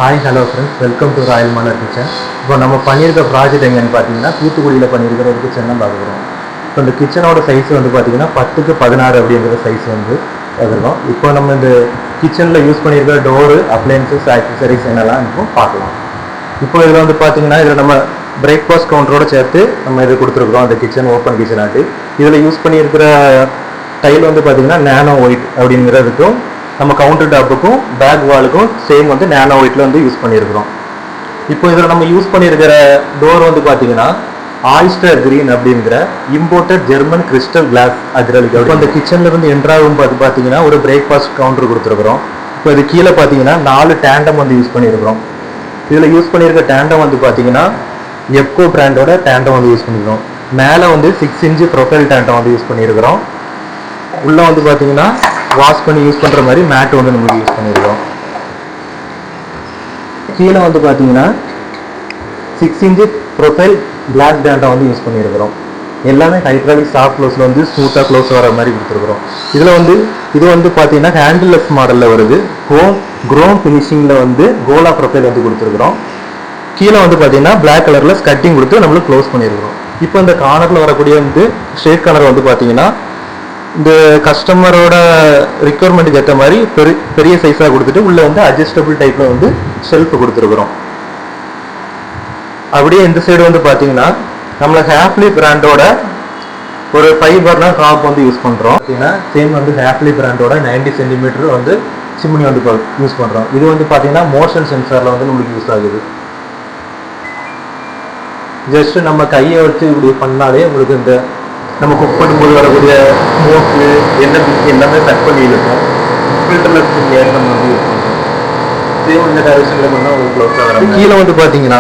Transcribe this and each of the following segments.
Hi hello friends, welcome to Royal Malar kitchen. இப்போ நம்ம பண்ணியிருக்க ப்ராஜெக்ட் எங்கன்னு பார்த்தீங்கன்னா தூத்துக்குடியில் பண்ணியிருக்கிற ஒரு கிச்சன் தான் பார்க்குறோம். இப்போ இந்த கிச்சனோட சைஸ் வந்து பார்த்தீங்கன்னா 10க்கு 16 அப்படிங்கிற சைஸ் வந்து பார்க்குறோம். இப்போ நம்ம இந்த கிச்சனில் யூஸ் பண்ணியிருக்கிற டோரு, அப்ளையன்சஸ், ஆக்சசரிஸ் என்னெல்லாம் இப்போ பார்க்கலாம். இப்போ இதில் வந்து பார்த்தீங்கன்னா இதில் நம்ம பிரேக்ஃபாஸ்ட் கவுண்டரோடு சேர்த்து நம்ம இது கொடுத்துருக்குறோம். அந்த கிச்சன் ஓப்பன் கிச்சன் ஆட்டு இதில் யூஸ் பண்ணியிருக்கிற டைல் வந்து பார்த்தீங்கன்னா நேனோ ஒயிட் அப்படிங்கிறதுக்கும் நம்ம கவுண்டர் டாப்புக்கும் பேக் வாலுக்கும் சேம் வந்து நேனோ ஒயிட்ல வந்து யூஸ் பண்ணியிருக்கிறோம். இப்போ இதில் நம்ம யூஸ் பண்ணியிருக்கிற டோர் வந்து பார்த்தீங்கன்னா ஆயிஸ்டர் கிரீன் அப்படிங்கிற imported German crystal glass acrylic. இப்போ அந்த கிச்சன்ல இருந்து என்ட்ராகும் பார்த்தீங்கன்னா ஒரு பிரேக்ஃபாஸ்ட் கவுண்டர் கொடுத்துருக்குறோம். இப்போ இது கீழே பார்த்தீங்கன்னா 4 டேண்டம் வந்து யூஸ் பண்ணியிருக்கிறோம். இதில் யூஸ் பண்ணியிருக்க டேண்டம் வந்து பார்த்தீங்கன்னா எப்கோ பிராண்டோட டேண்டம் வந்து யூஸ் பண்ணிக்கிறோம். மேலே வந்து 6 இன்ச்சு ப்ரொஃபைல் டேண்டம் வந்து யூஸ் பண்ணியிருக்கிறோம். உள்ளே வந்து பார்த்தீங்கன்னா வாஷ் பண்ணி யூஸ் பண்ணுற மாதிரி மேட் வந்து நம்ம யூஸ் பண்ணியிருக்கோம். கீழே வந்து பார்த்தீங்கன்னா 6 இன்ச்சு ப்ரொஃபைல் பிளாக் டேண்டா வந்து யூஸ் பண்ணியிருக்கிறோம். எல்லாமே ஹைட்ராலிக் சாஃப்ட் க்ளோஸில் வந்து ஸ்மூத்தாக க்ளோஸ் வர மாதிரி கொடுத்துருக்குறோம். இதில் வந்து இது வந்து பார்த்தீங்கன்னா ஹேண்டில்லெஸ் மாடலில் வருது. குரோம் ஃபினிஷிங்கில் வந்து கோலா ப்ரொஃபைல் வந்து கொடுத்துருக்குறோம். கீழே வந்து பார்த்தீங்கன்னா பிளாக் கலரில் ஸ்கட்டிங் கொடுத்து நம்மளுக்கு க்ளோஸ் பண்ணியிருக்கிறோம். இப்போ இந்த கார்னரில் வரக்கூடிய வந்து ஷேட் கலர் வந்து பார்த்தீங்கன்னா இந்த கஸ்டமரோட ரிக்குவயர்மெண்ட்டுக்கு ஏற்ற மாதிரி பெரிய சைஸாக கொடுத்துட்டு உள்ளே வந்து அட்ஜஸ்டபிள் டைப்பில் வந்து ஷெல்ஃப் கொடுத்துருக்குறோம். அப்படியே இந்த சைடு வந்து பார்த்தீங்கன்னா நம்மளை ஹேப்லி பிராண்டோட ஒரு 5 பர்னர் டாப் வந்து யூஸ் பண்ணுறோம். பார்த்தீங்கன்னா சேம் வந்து ஹேப்லி பிராண்டோட 90 சென்டிமீட்டர் வந்து சிம்னி வந்து யூஸ் பண்ணுறோம். இது வந்து பார்த்தீங்கன்னா மோஷன் சென்சாரில் வந்து நம்மளுக்கு யூஸ் ஆகுது. ஜஸ்ட் நம்ம கையை வச்சு இப்படி பண்ணாலே உங்களுக்கு இந்த நம்ம குக் பண்ணும்போது வரக்கூடிய ஸ்மோக்கு எல்லாமே கட் பண்ணி இருக்கும். ஃபில்டர்லெஸ் ஏர் நம்ம வந்து யூஸ் பண்ணுறோம். சேம் இந்த டைரக்ஷனில் பண்ணால் உங்களுக்கு க்ளோஸ் ஆகும். கீழே வந்து பார்த்தீங்கன்னா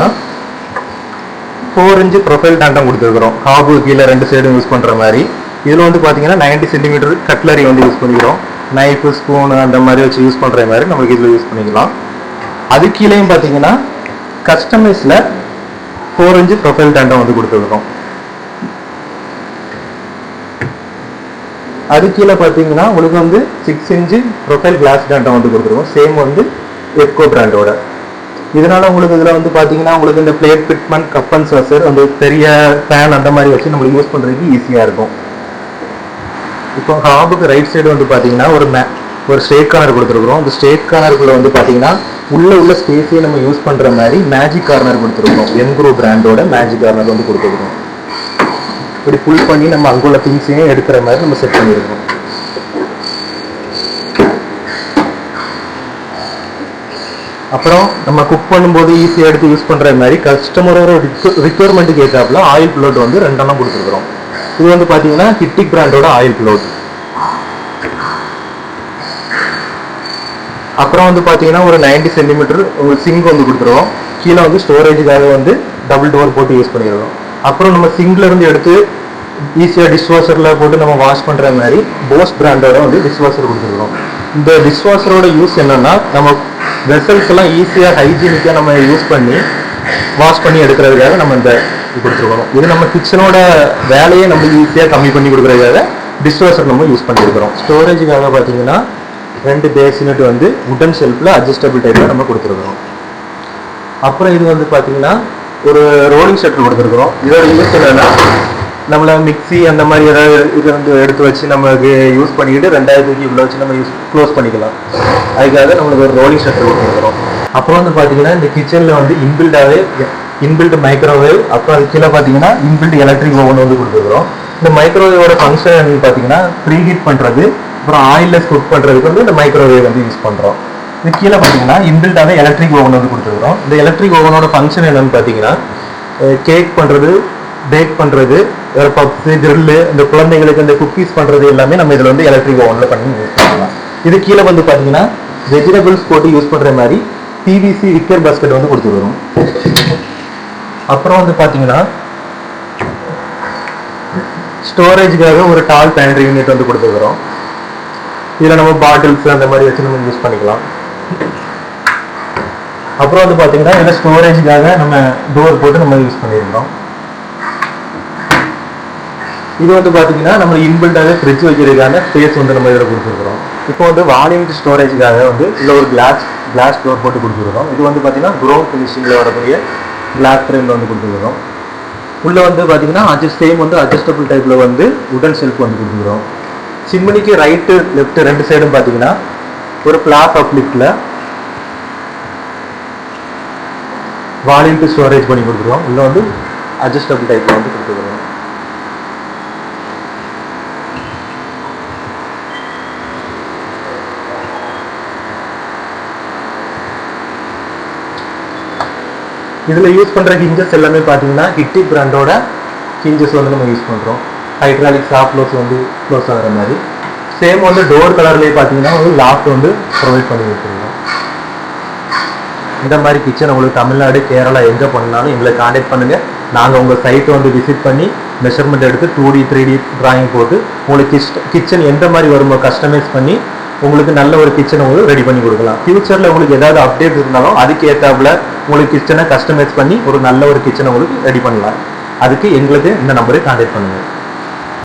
4 இன்ச்சு ப்ரொஃபைல் டேண்டம் கொடுத்துருக்குறோம். காபு கீழே 2 சைடும் யூஸ் பண்ணுற மாதிரி. இதில் வந்து பார்த்தீங்கன்னா 90 சென்டிமீட்டர் கட்லரி வந்து யூஸ் பண்ணிக்கிறோம். நைஃபு, ஸ்பூனு அந்த மாதிரி வச்சு யூஸ் பண்ணுற மாதிரி நம்மளுக்கு இதில் யூஸ் பண்ணிக்கலாம். அது கீழேயும் பார்த்தீங்கன்னா கஸ்டமைஸில் 4 இன்ச்சு ப்ரொஃபைல் டேண்டம் வந்து கொடுத்துருக்குறோம். அது கீழே பார்த்தீங்கன்னா உங்களுக்கு வந்து 6 இன்ச்சு ப்ரொஃபைல் கிளாஸ் டேண்டம் வந்து கொடுத்துருக்கோம். சேம் வந்து எப்கோ பிராண்டோட. இதனால உங்களுக்கு இதில் வந்து பார்த்தீங்கன்னா உங்களுக்கு இந்த plate fitment, cup and saucer, அந்த பெரிய ஃபேன் அந்த மாதிரி வச்சு நம்மளுக்கு யூஸ் பண்ணுறதுக்கு ஈஸியாக இருக்கும். இப்போ ஹாபுக்கு ரைட் சைடு வந்து பார்த்தீங்கன்னா ஒரு ஸ்டேட் கார்னர் கொடுத்துருக்குறோம். இந்த ஸ்டேட் கார்னருக்குள்ள வந்து பார்த்தீங்கன்னா உள்ள ஸ்பேஸையே நம்ம யூஸ் பண்ணுற மாதிரி மேஜிக் கார்னர் கொடுத்துருக்கோம். என்க்ரோ பிராண்டோட மேஜிக் கார்னர் வந்து கொடுத்துருக்கோம். இப்படி புல் பண்ணி நம்ம அங்குள்ள திங்ஸையும் எடுக்கிற மாதிரி நம்ம செட் பண்ணியிருக்கோம். அப்புறம் நம்ம குக் பண்ணும்போது ஈஸியாக எடுத்து யூஸ் பண்ணுற மாதிரி கஸ்டமரோட ரிக்குவயர்மெண்ட்டுக்கு ஏற்றாப்புல ஆயில் பிளோட் வந்து 2 கொடுத்துருக்குறோம். இது வந்து பார்த்தீங்கன்னா ஹிட்டிக் பிராண்டோட ஆயில் பிளோட். அப்புறம் வந்து பார்த்தீங்கன்னா ஒரு 90 சென்டிமீட்டர் உங்களுக்கு சிங்க் வந்து கொடுத்துருவோம். கீழே வந்து ஸ்டோரேஜுக்காக வந்து டபுள் டோர் போட்டு யூஸ் பண்ணிடுவோம். அப்புறம் நம்ம சிங்க்ல இருந்து எடுத்து ஈஸியாக டிஷ்வாஷரில் போட்டு நம்ம வாஷ் பண்ணுற மாதிரி போஸ் பிராண்டோட வந்து டிஷ்வாஷர் கொடுத்துருக்கோம். இந்த டிஷ்வாஷரோட யூஸ் என்னன்னா நம்ம வெசல்ஸ் எல்லாம் ஈஸியாக ஹைஜீனிக்காக நம்ம யூஸ் பண்ணி வாஷ் பண்ணி எடுக்கிறதுக்காக நம்ம இந்த கொடுத்துருக்கோம். இது நம்ம கிச்சனோட வேலையை நம்ம ஈஸியாக கம்மி பண்ணி கொடுக்குறதுக்காக டிஷ்வாஷர் நம்ம யூஸ் பண்ணியிருக்கிறோம். ஸ்டோரேஜுக்காக பார்த்தீங்கன்னா 2 பேசினட் வந்து உடன் ஷெல்ஃபில் அட்ஜஸ்டபிள் டைப்பில் நம்ம கொடுத்துருக்குறோம். அப்புறம் இது வந்து பார்த்தீங்கன்னா ஒரு ரோலிங் ஷட்டர் கொடுத்துருக்குறோம். இதோட யூஸ் என்னன்னா நம்மள மிக்சி அந்த மாதிரி ஏதாவது இது வந்து எடுத்து வச்சு நமக்கு யூஸ் பண்ணிக்கிட்டு 2வது தூக்கி உள்ள வச்சு நம்ம க்ளோஸ் பண்ணிக்கலாம். அதுக்காக நம்மளுக்கு ஒரு ரோலிங் ஷட்டர் கொடுத்துருக்குறோம். அப்புறம் வந்து பார்த்தீங்கன்னா இந்த கிச்சனில் வந்து இன்பில்ட் மைக்ரோவேவ், அப்புறம் அது கீழே பார்த்தீங்கன்னா இன்பில்ட் எலக்ட்ரிக் ஓவன் வந்து கொடுத்துருக்குறோம். இந்த மைக்ரோவேவோட ஃபங்க்ஷன் பார்த்தீங்கன்னா ப்ரீ ஹீட் பண்ணுறது, அப்புறம் ஆயில்லெஸ் குக் பண்ணுறதுக்கு வந்து இந்த மைக்ரோவேவ் வந்து யூஸ் பண்ணுறோம். இது கீழே பார்த்தீங்கன்னா இன்பில்ட்டாகவே எலக்ட்ரிக் ஓவன் வந்து கொடுத்துருக்குறோம். இந்த எலக்ட்ரிக் ஓவனோட ஃபங்க்ஷன் என்னன்னு பார்த்தீங்கன்னா கேக் பண்ணுறது, பேக் பண்ணுறது, வேறு பப்ஸு, கிரில்லு, இந்த குழந்தைங்களுக்கு இந்த குக்கீஸ் பண்ணுறது எல்லாமே நம்ம இதில் வந்து எலக்ட்ரிக் ஓவனில் பண்ணி யூஸ் பண்ணலாம். இது கீழே வந்து பார்த்தீங்கன்னா வெஜிடபிள்ஸ் போட்டு யூஸ் பண்ணுற மாதிரி பிவிசி விக்கர் பாஸ்கெட் வந்து கொடுத்துருக்குறோம். அப்புறம் வந்து பார்த்தீங்கன்னா ஸ்டோரேஜுக்காக ஒரு டால் பேண்ட்ரி யூனிட் வந்து கொடுத்துருக்குறோம். இதில் நம்ம பாட்டில்ஸ் அந்த மாதிரி வச்சு நம்ம யூஸ் பண்ணிக்கலாம். அப்புறம் வந்து பார்த்தீங்கன்னா இதில் ஸ்டோரேஜுக்காக நம்ம டோர் போட்டு நம்ம யூஸ் பண்ணியிருந்தோம். இது வந்து பார்த்தீங்கன்னா நம்ம இன்பில்டாகவே ஃப்ரிட்ஜ் வைக்கிறதுக்கான ஸ்பேஸ் வந்து நம்ம இதில் கொடுத்துருக்குறோம். இப்போ வந்து வால்யூம் ஸ்டோரேஜுக்காக வந்து இதில் ஒரு கிளாஸ் டோர் போட்டு கொடுத்துருக்கோம். இது வந்து பார்த்தீங்கன்னா க்ரோம் ஃபினிஷிங்கில் வரக்கூடிய கிளாஸ் ஃப்ரேமில் வந்து கொடுத்துருக்கோம். உள்ளே வந்து பார்த்தீங்கன்னா சேம் வந்து அட்ஜஸ்டபிள் டைப்பில் வந்து உடன் ஷெல்ஃப் வந்து கொடுத்துருக்கோம். சிம்னிக்கு ரைட்டு லெஃப்ட் ரெண்டு சைடும் பார்த்தீங்கன்னா ஒரு பிளாஸ் அப்லிஃப்டில் வால்யூம் டு ஸ்டோரேஜ் பண்ணி கொடுத்துருவோம். உள்ள வந்து அட்ஜஸ்டபிள் டைப்பில் வந்து கொடுத்துருக்கோம். இதில் யூஸ் பண்ணுற ஹிஞ்சஸ் எல்லாமே பார்த்தீங்கன்னா ஹிட்டி பிராண்டோட ஹிஞ்சஸ் வந்து நம்ம யூஸ் பண்ணுறோம். ஹைட்ராலிக் சாஃப்ட் க்ளோஸ் வந்து க்ளோஸ் ஆகிற மாதிரி. சேம் வந்து டோர் கலர்லேயே பார்த்தீங்கன்னா வந்து லாக் வந்து ப்ரொவைட் பண்ணி வச்சுருக்கோம். இந்த மாதிரி கிச்சன் உங்களுக்கு தமிழ்நாடு கேரளா எங்கே பண்ணாலும் எங்களை காண்டாக்ட் பண்ணுங்கள். நாங்கள் உங்கள் சைட்டை வந்து விசிட் பண்ணி மெஷர்மெண்ட் எடுத்து 2D 3D ட்ராயிங் போட்டு உங்களுக்கு கிச்சன் எந்த மாதிரி வருமோ கஸ்டமைஸ் பண்ணி உங்களுக்கு நல்ல ஒரு கிச்சனை உங்களுக்கு ரெடி பண்ணி கொடுக்கலாம். ஃபியூச்சரில் உங்களுக்கு ஏதாவது அப்டேட் இருந்தாலும் அதுக்கு ஏற்றாப்புல உங்களுக்கு கிச்சனை கஸ்டமைஸ் பண்ணி ஒரு நல்ல ஒரு கிச்சனை உங்களுக்கு ரெடி பண்ணலாம். அதுக்கு எங்களுக்கு இந்த நம்பரை காண்டாக்ட் பண்ணுங்கள்.